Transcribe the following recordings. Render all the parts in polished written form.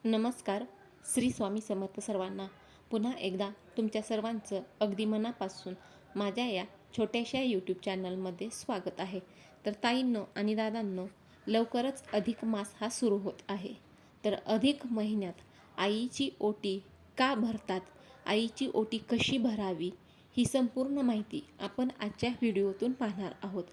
नमस्कार. श्री स्वामी समर्थ सर्वांना. पुन्हा एकदा तुमच्या सर्वांचं अगदी मनापासून माझ्या या छोट्याशा यूट्यूब चॅनलमध्ये स्वागत आहे. तर ताईंनो आणि दादांनो, लवकरच अधिक मास हा सुरू होत आहे. तर अधिक महिन्यात आईची ओटी का भरतात, आईची ओटी कशी भरावी, ही संपूर्ण माहिती आपण आजच्या व्हिडिओतून पाहणार आहोत.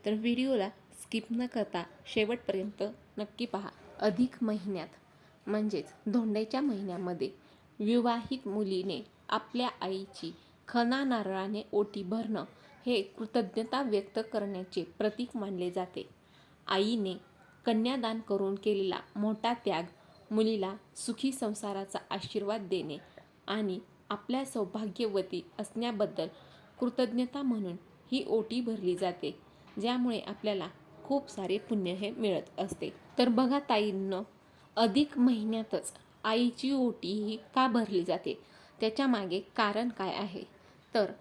तर व्हिडिओला स्किप न करता शेवटपर्यंत नक्की पहा. अधिक महिन्यात म्हणजेच धोंड्याच्या महिन्यामध्ये विवाहित मुलीने आपल्या आईची खणा नारळाने ओटी भरणं हे कृतज्ञता व्यक्त करण्याचे प्रतीक मानले जाते. आईने कन्यादान करून केलेला मोठा त्याग मुलीला सुखी संसाराचा आशीर्वाद देणे आणि आपल्या सौभाग्यवती असण्याबद्दल कृतज्ञता म्हणून ही ओटी भरली जाते, ज्यामुळे आपल्याला खूप सारे पुण्य हे मिळत असते. तर बघा ताईंनो, अधिक महिन्यातच आईची ओटी ही का भरली जाते, त्याच्या मागे कारण काय आहे? तर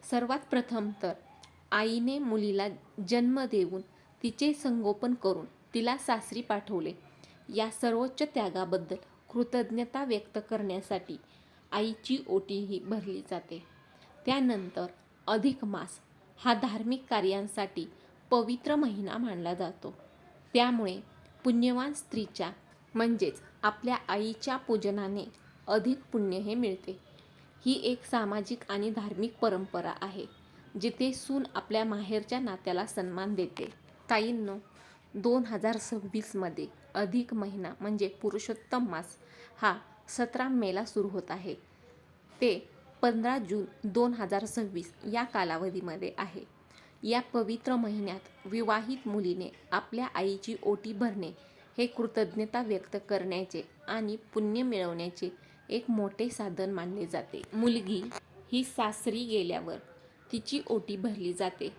सर्वात प्रथम तर आईने मुलीला जन्म देऊन तिचे संगोपन करून तिला सासरी पाठवले, या सर्वोच्च त्यागाबद्दल कृतज्ञता व्यक्त करण्यासाठी आईची ओटी ही भरली जाते. त्यानंतर अधिक मास हा धार्मिक कार्यांसाठी पवित्र महिना मानला जातो. त्यामुळे पुण्यवान स्त्रीच्या म्हणजेच आपल्या आईच्या पूजनाने अधिक पुण्य हे मिळते. ही एक सामाजिक आणि धार्मिक परंपरा आहे, जिथे सून आपल्या माहेरच्या नात्याला सन्मान देते. ताईंनो, 2026मध्ये अधिक महिना म्हणजे पुरुषोत्तम मास हा 17 मेला सुरू होत आहे. ते 15 जून 2026 या कालावधीमध्ये आहे. या पवित्र महिन्यात विवाहित मुलीने आपल्या आईची ओटी भरणे हे कृतज्ञता व्यक्त करण्याचे आणि पुण्य मिळवण्याचे एक मोठे साधन मानले जाते. मुलगी ही सासरी गेल्यावर तिची ओटी भरली जाते.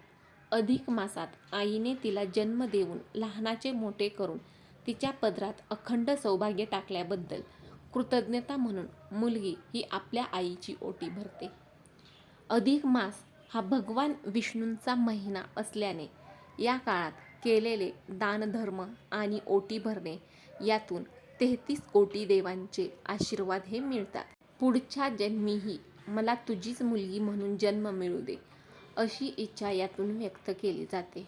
अधिक मासात आईने तिला जन्म देऊन लहानाचे मोठे करून तिच्या पदरात अखंड सौभाग्य टाकल्याबद्दल कृतज्ञता म्हणून मुलगी ही आपल्या आईची ओटी भरते. अधिक मास हा भगवान विष्णूंचा महिना असल्याने या काळात केलेले दानधर्म आणि ओटी भरणे यातून 33 कोटी देवांचे आशीर्वाद हे मिळतात. पुढच्या जन्मीही मला तुझीच मुलगी म्हणून जन्म मिळू दे, अशी इच्छा यातून व्यक्त केली जाते.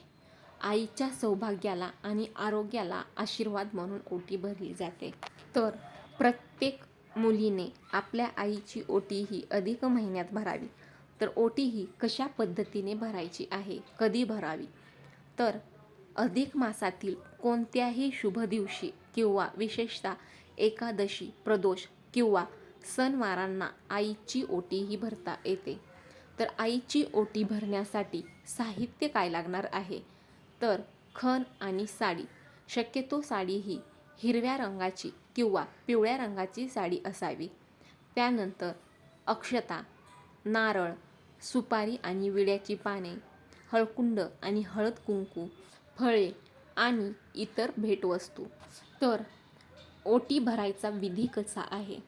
आईच्या सौभाग्याला आणि आरोग्याला आशीर्वाद म्हणून ओटी भरली जाते. तर प्रत्येक मुलीने आपल्या आईची ओटी ही अधिक महिन्यात भरावी. तर ओटी ही कशा पद्धतीने भरायची आहे, कधी भरावी? तर अधिक मासातील कोणत्याही शुभ दिवशी किंवा विशेषतः एकादशी, प्रदोष किंवा सणवारांना आईची ओटी ही भरता येते. तर आईची ओटी भरण्यासाठी साहित्य काय लागणार आहे? तर खण आणि साडी. शक्यतो साडी ही हिरव्या रंगाची किंवा पिवळ्या रंगाची साडी असावी. त्यानंतर अक्षता, नारळ, सुपारी आणि विड्याची पाने, हळकुंड आणि हळद कुंकू, फळे आणि इतर भेटवस्तू. तर ओटी भरायचा विधी कसा आहे?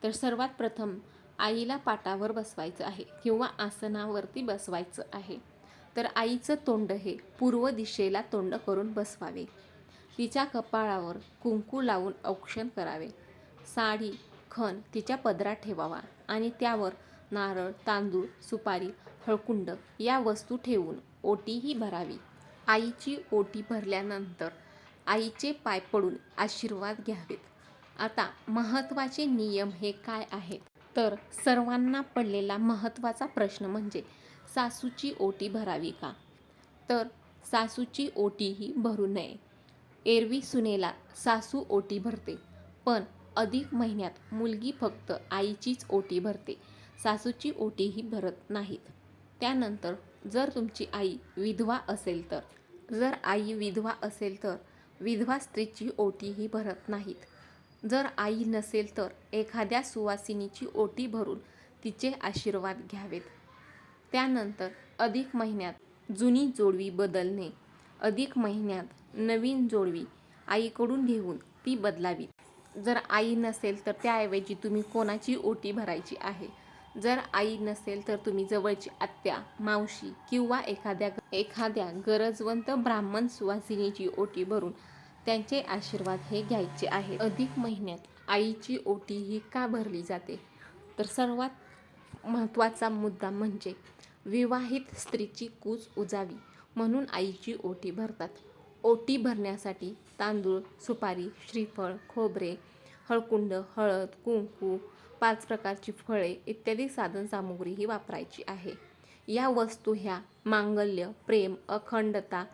तर सर्वात प्रथम आईला पाटावर बसवायचं आहे किंवा आसनावरती बसवायचं आहे. तर आईचं तोंड हे पूर्व दिशेला तोंड करून बसवावे. तिच्या कपाळावर कुंकू लावून औक्षण करावे. साडी, खण तिच्या पदरात ठेवावा आणि त्यावर नारळ, तांदूळ, सुपारी, हळकुंड या वस्तू ठेवून ओटी ही भरावी. आईची ओटी भरल्यानंतर आईचे पाय पडून आशीर्वाद घ्यावेत. आता महत्त्वाचे नियम हे काय आहेत? तर सर्वांना पडलेला महत्त्वाचा प्रश्न म्हणजे सासूची ओटी भरावी का? तर सासूची ओटी ही भरू नये. एरवी सुनेला सासू ओटी भरते, पण अधिक महिन्यात मुलगी फक्त आईचीच ओटी भरते, सासूची ओटी ही भरत नाहीत. त्यानंतर जर तुमची आई विधवा असेल तर विधवा स्त्रीची ओटी ही भरत नाहीत. जर आई नसेल तर एखाद्या सुवासिनीची ओटी भरून तिचे आशीर्वाद घ्यावेत. त्यानंतर अधिक महिन्यात जुनी जोडवी बदलणे. अधिक महिन्यात नवीन जोडवी आईकडून घेऊन ती बदलावी. जर आई नसेल तर त्याऐवजी तुम्ही कोणाची ओटी भरायची आहे? जर आई नसेल तर तुम्ही जवळची आत्या, मावशी किंवा एखाद्या गरजवंत ब्राह्मण सुवासिनीची ओटी भरून त्यांचे आशीर्वाद हे घ्यायचे आहे. अधिक महिन्यात आईची ओटी ही का भरली जाते? तर सर्वात महत्त्वाचा मुद्दा म्हणजे विवाहित स्त्रीची कूच उजावी म्हणून आईची ओटी भरतात. ओटी भरण्यासाठी तांदूळ, सुपारी, श्रीफळ, खोबरे, हळकुंड, हळद, कुंकू, 5 प्रकारची फळे इत्यादी साधनसामुग्री ही वापरायची आहे. या वस्तू ह्या मांगल्य, प्रेम, अखंडता,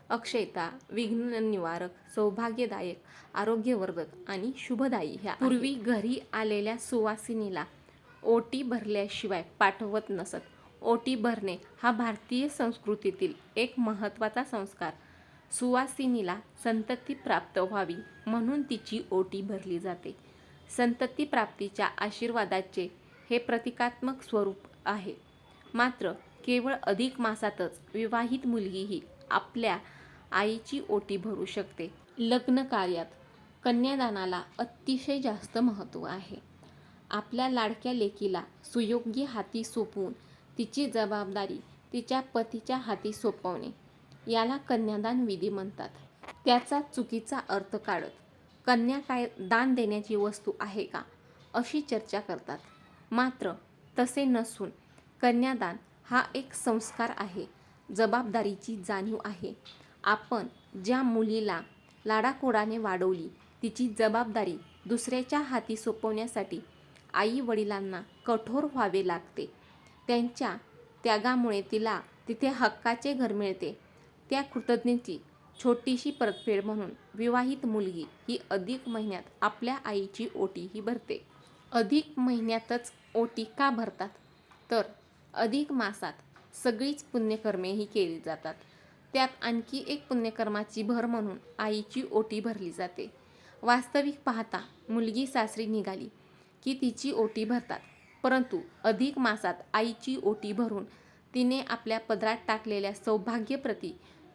अक्षयता, विघ्न निवारक, सौभाग्यदायक, आरोग्यवर्धक आणि शुभदायी ह्या. पूर्वी घरी आलेल्या सुवासिनीला ओटी भरल्याशिवाय पाठवत नसत. ओटी भरणे हा भारतीय संस्कृतीतील एक महत्त्वाचा संस्कार. सुवासिनीला संतती प्राप्त व्हावी म्हणून तिची ओटी भरली जाते. संतती प्राप्तीच्या आशीर्वादाचे हे प्रतिकात्मक स्वरूप आहे. मात्र केवळ अधिक मासातच विवाहित मुलगीही आपल्या आईची ओटी भरू शकते. लग्न कार्यात कन्यादानाला अतिशय जास्त महत्त्व आहे. आपल्या लाडक्या लेकीला सुयोग्य हाती सोपवून तिची जबाबदारी तिच्या पतीच्या हाती सोपवणे याला कन्यादान विधी म्हणतात. त्याचा चुकीचा अर्थ काढत कन्या काय दान देण्याची वस्तू आहे का अशी चर्चा करतात. मात्र तसे नसून कन्यादान हा एक संस्कार आहे, जबाबदारीची जाणीव आहे. आपण ज्या मुलीला लाडाकोडाने वाढवली तिची जबाबदारी दुसऱ्याच्या हाती सोपवण्यासाठी आई वडिलांना कठोर व्हावे लागते. त्यांच्या त्यागामुळे तिला तिथे हक्काचे घर मिळते. त्या कृतज्ञतेची छोटीशी परतफेड म्हणून विवाहित मुलगी ही अधिक महिन्यात आपल्या आईची ओटी ही भरते. अधिक महिन्यातच ओटी का भरतात? तर अधिक मासात सगळीच पुण्यकर्मे ही केली जातात. त्यात आणखी एक पुण्यकर्माची भर म्हणून आईची ओटी भरली जाते. वास्तविक पाहता मुलगी सासरी निघाली की तिची ओटी भरतात, परंतु अधिक मासात आईची ओटी भरून तिने आपल्या पदरात टाकलेल्या सौभाग्यप्रती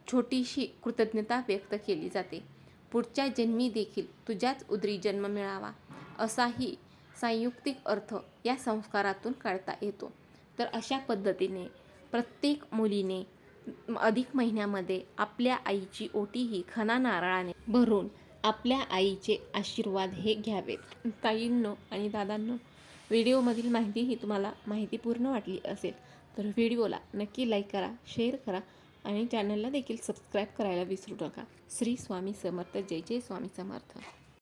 छोटीशी कृतज्ञता व्यक्त केली जाते. पुढच्या जन्मी देखील तुझ्याच उदरी जन्म मिळावा असाही सांयुक्तिक अर्थ या संस्कारातून काढता येतो. तर अशा पद्धतीने प्रत्येक मुलीने अधिक महिन्यामध्ये आपल्या आईची ओटी ही खणा नारळाने भरून आपल्या आईचे आशीर्वाद हे घ्यावेत. ताईंनो आणि दादांनो, व्हिडिओमधील माहिती ही तुम्हाला माहितीपूर्ण वाटली असेल तर व्हिडिओला नक्की लाईक करा, शेअर करा आणि चॅनलला देखील सबस्क्राईब करायला विसरू नका. श्री स्वामी समर्थ. जय जय स्वामी समर्थ.